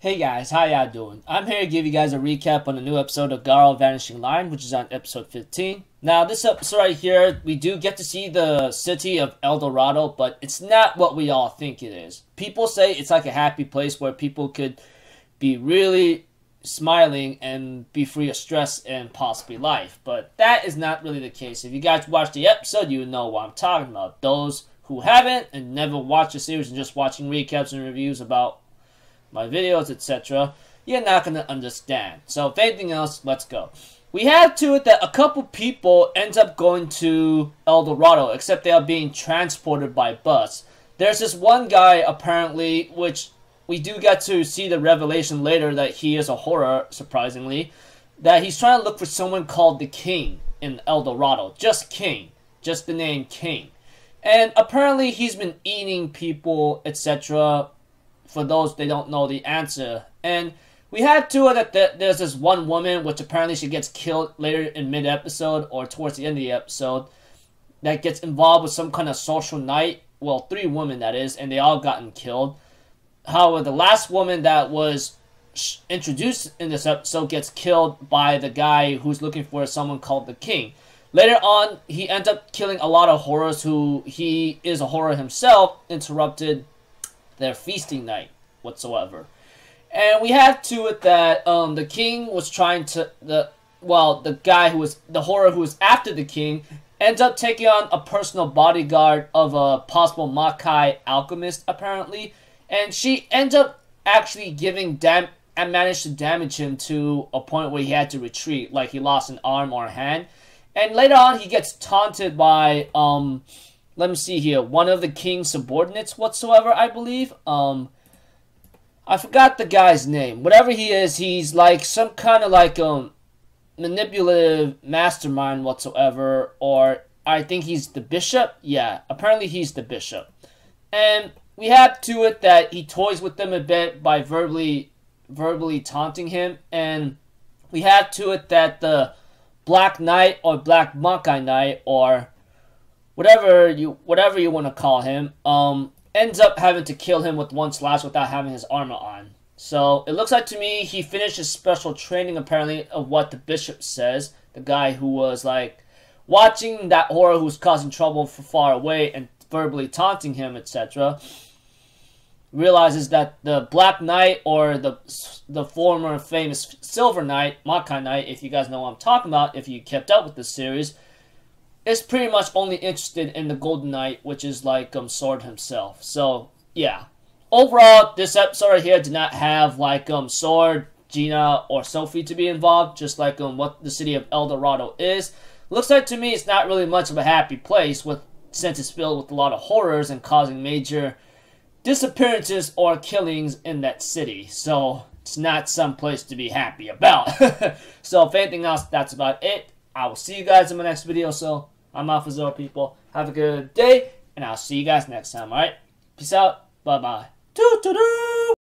Hey guys, how y'all doing? I'm here to give you guys a recap on the new episode of Garo Vanishing, which is on episode 15. Now, this episode right here, we do get to see the city of Dorado, but it's not what we all think it is. People say it's like a happy place where people could be really smiling and be free of stress and possibly life, but that is not really the case. If you guys watch the episode, you know what I'm talking about. Those who haven't and never watched the series and just watching recaps and reviews about my videos, etc., you're not going to understand. So, if anything else, let's go. We have to it that a couple people end up going to Dorado, except they are being transported by bus. There's this one guy, apparently, which we do get to see the revelation later that he is a horror, surprisingly, that he's trying to look for someone called the King in Dorado. Just King. Just the name King. And apparently he's been eating people, etc., for those they don't know the answer. And we have to that there's this one woman, which apparently she gets killed later in mid-episode or towards the end of the episode, that gets involved with some kind of social night. Well, 3 women, that is, and they all gotten killed. However, the last woman that was introduced in this episode gets killed by the guy who's looking for someone called the King. Later on, he ends up killing a lot of horrors who he is a horror himself, interrupted their feasting night whatsoever. And we have to it that the King was trying to the guy who was the horror who was after the King ends up taking on a personal bodyguard of a possible Makai alchemist, apparently, and she ends up actually giving and managed to damage him to a point where he had to retreat, like he lost an arm or a hand. And later on he gets taunted by let me see here, one of the King's subordinates whatsoever, I believe. I forgot the guy's name. Whatever he is, he's like some kind of like manipulative mastermind whatsoever, or I think he's the bishop. Yeah, apparently he's the bishop. And we have to it that he toys with them a bit by verbally taunting him, and we have to it that the Black Knight or Black Makai Knight or whatever you want to call him, ends up having to kill him with one slash without having his armor on. So it looks like to me he finished his special training, apparently, of what the bishop says. The guy who was like watching that horror who's causing trouble from far away and verbally taunting him, etc., realizes that the Black Knight or the former famous Silver Knight, Makai Knight, if you guys know what I'm talking about, if you kept up with the series, is pretty much only interested in the Golden Knight, which is like Sword himself. So yeah, overall, this episode right here did not have like Sword, Gina, or Sophie to be involved, just like what the city of Dorado is. Looks like to me it's not really much of a happy place, since it's filled with a lot of horrors and causing major disappearances or killings in that city. So it's not some place to be happy about. So if anything else, that's about it. I will see you guys in my next video. So I'm out for Zero, people. Have a good day, and I'll see you guys next time, alright? Peace out. Bye-bye. Doo-doo-doo!